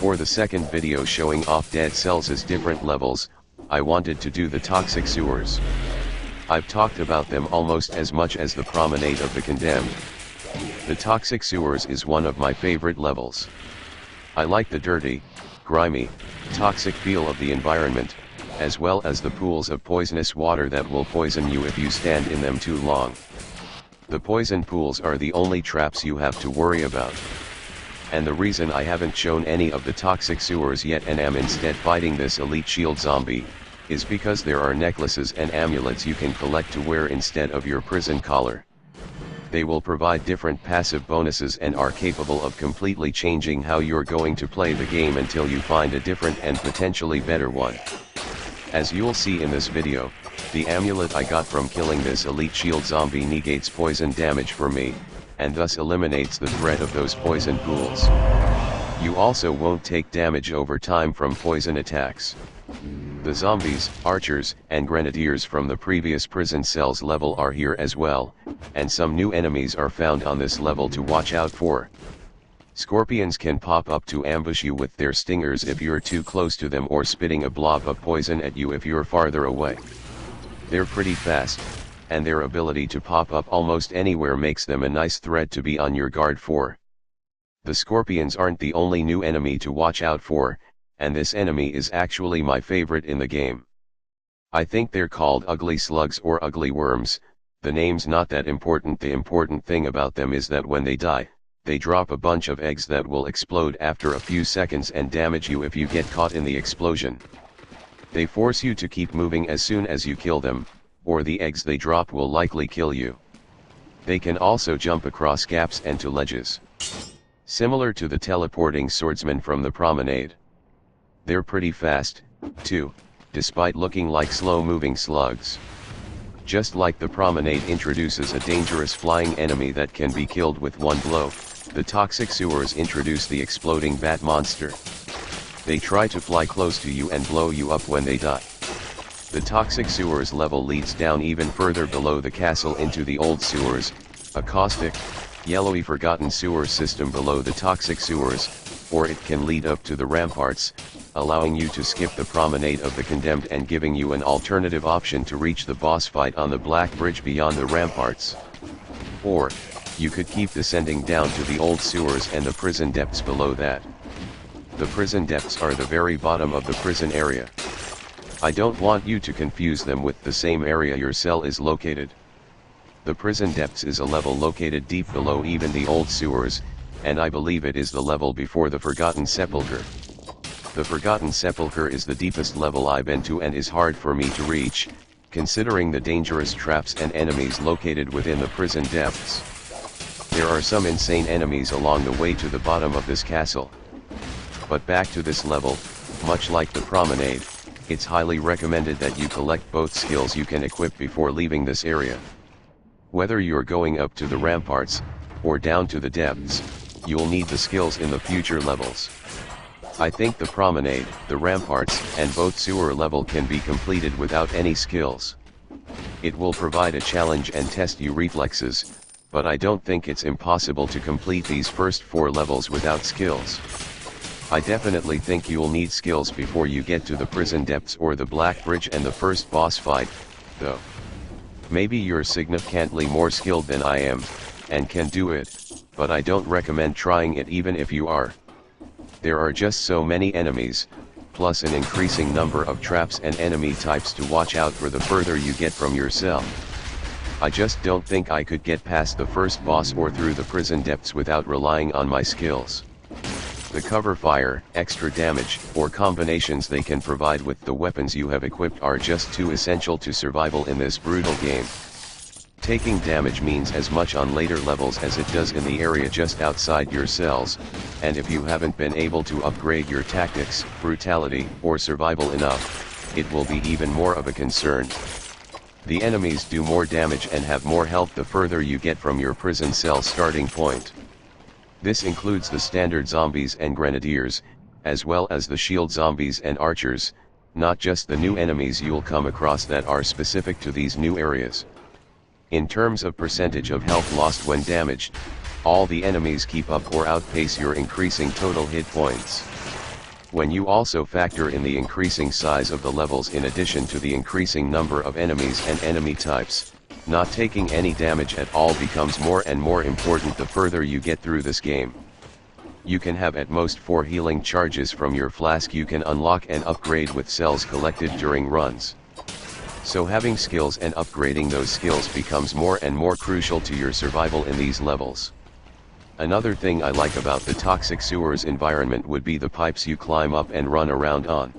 For the second video showing off dead cells' different levels, I wanted to do the toxic sewers. I've talked about them almost as much as the promenade of the condemned. The toxic sewers is one of my favorite levels. I like the dirty, grimy, toxic feel of the environment, as well as the pools of poisonous water that will poison you if you stand in them too long. The poison pools are the only traps you have to worry about. And the reason I haven't shown any of the toxic sewers yet and am instead fighting this elite shield zombie, is because there are necklaces and amulets you can collect to wear instead of your prison collar. They will provide different passive bonuses and are capable of completely changing how you're going to play the game until you find a different and potentially better one. As you'll see in this video, the amulet I got from killing this elite shield zombie negates poison damage for me, and thus eliminates the threat of those poison pools. You also won't take damage over time from poison attacks. The zombies, archers, and grenadiers from the previous prison cells level are here as well, and some new enemies are found on this level to watch out for. Scorpions can pop up to ambush you with their stingers if you're too close to them, or spitting a blob of poison at you if you're farther away. They're pretty fast, and their ability to pop up almost anywhere makes them a nice threat to be on your guard for. The scorpions aren't the only new enemy to watch out for, and this enemy is actually my favorite in the game. I think they're called ugly slugs or ugly worms. The name's not that important. The important thing about them is that when they die, they drop a bunch of eggs that will explode after a few seconds and damage you if you get caught in the explosion. They force you to keep moving as soon as you kill them, or the eggs they drop will likely kill you. They can also jump across gaps and to ledges. Similar to the teleporting swordsman from the promenade. They're pretty fast, too, despite looking like slow-moving slugs. Just like the promenade introduces a dangerous flying enemy that can be killed with one blow, the toxic sewers introduce the exploding bat monster. They try to fly close to you and blow you up when they die. The toxic sewers level leads down even further below the castle into the old sewers, a caustic, yellowy forgotten sewer system below the toxic sewers, or it can lead up to the ramparts, allowing you to skip the promenade of the condemned and giving you an alternative option to reach the boss fight on the black bridge beyond the ramparts. Or, you could keep descending down to the old sewers and the prison depths below that. The prison depths are the very bottom of the prison area. I don't want you to confuse them with the same area your cell is located. The prison depths is a level located deep below even the old sewers, and I believe it is the level before the Forgotten Sepulchre. The Forgotten Sepulchre is the deepest level I've been to and is hard for me to reach, considering the dangerous traps and enemies located within the prison depths. There are some insane enemies along the way to the bottom of this castle. But back to this level, much like the promenade, it's highly recommended that you collect both skills you can equip before leaving this area. Whether you're going up to the ramparts, or down to the depths, you'll need the skills in the future levels. I think the promenade, the ramparts, and both sewer level can be completed without any skills. It will provide a challenge and test your reflexes, but I don't think it's impossible to complete these first 4 levels without skills. I definitely think you'll need skills before you get to the prison depths or the black bridge and the first boss fight, though. Maybe you're significantly more skilled than I am, and can do it, but I don't recommend trying it even if you are. There are just so many enemies, plus an increasing number of traps and enemy types to watch out for the further you get from your cell. I just don't think I could get past the first boss or through the prison depths without relying on my skills. The cover fire, extra damage, or combinations they can provide with the weapons you have equipped are just too essential to survival in this brutal game. Taking damage means as much on later levels as it does in the area just outside your cells, and if you haven't been able to upgrade your tactics, brutality, or survival enough, it will be even more of a concern. The enemies do more damage and have more health the further you get from your prison cell starting point. This includes the standard zombies and grenadiers, as well as the shield zombies and archers, not just the new enemies you'll come across that are specific to these new areas. In terms of percentage of health lost when damaged, all the enemies keep up or outpace your increasing total hit points. When you also factor in the increasing size of the levels in addition to the increasing number of enemies and enemy types, not taking any damage at all becomes more and more important the further you get through this game. You can have at most 4 healing charges from your flask you can unlock and upgrade with cells collected during runs. So having skills and upgrading those skills becomes more and more crucial to your survival in these levels. Another thing I like about the toxic sewers environment would be the pipes you climb up and run around on.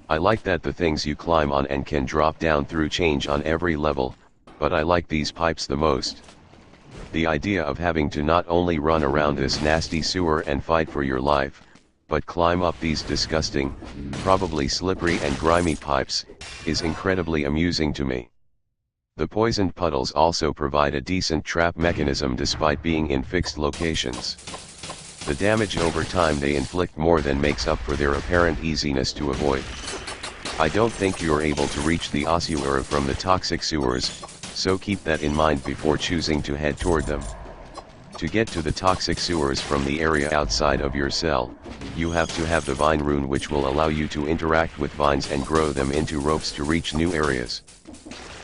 I like that the things you climb on and can drop down through change on every level, but I like these pipes the most. The idea of having to not only run around this nasty sewer and fight for your life, but climb up these disgusting, probably slippery and grimy pipes, is incredibly amusing to me. The poisoned puddles also provide a decent trap mechanism despite being in fixed locations. The damage over time they inflict more than makes up for their apparent easiness to avoid. I don't think you're able to reach the ossuary from the toxic sewers, so keep that in mind before choosing to head toward them. To get to the toxic sewers from the area outside of your cell, you have to have the vine rune which will allow you to interact with vines and grow them into ropes to reach new areas.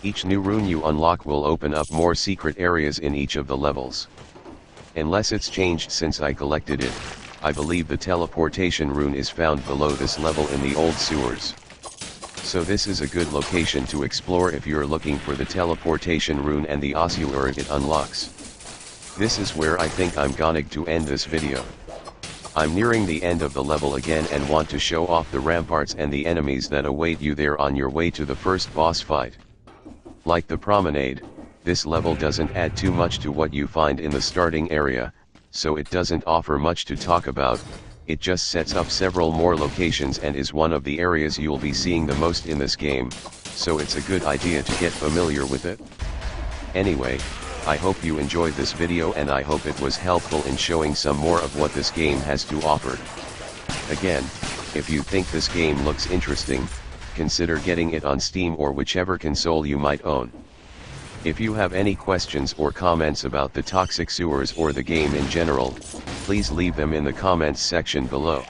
Each new rune you unlock will open up more secret areas in each of the levels. Unless it's changed since I collected it, I believe the teleportation rune is found below this level in the old sewers. So this is a good location to explore if you're looking for the teleportation rune and the ossuary it unlocks. This is where I think I'm going to end this video. I'm nearing the end of the level again and want to show off the ramparts and the enemies that await you there on your way to the first boss fight. Like the promenade, this level doesn't add too much to what you find in the starting area, so it doesn't offer much to talk about. It just sets up several more locations and is one of the areas you'll be seeing the most in this game, so it's a good idea to get familiar with it. Anyway, I hope you enjoyed this video and I hope it was helpful in showing some more of what this game has to offer. Again, if you think this game looks interesting, consider getting it on Steam or whichever console you might own. If you have any questions or comments about the toxic sewers or the game in general, please leave them in the comments section below.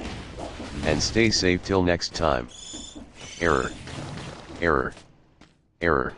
And stay safe till next time. Error. Error. Error.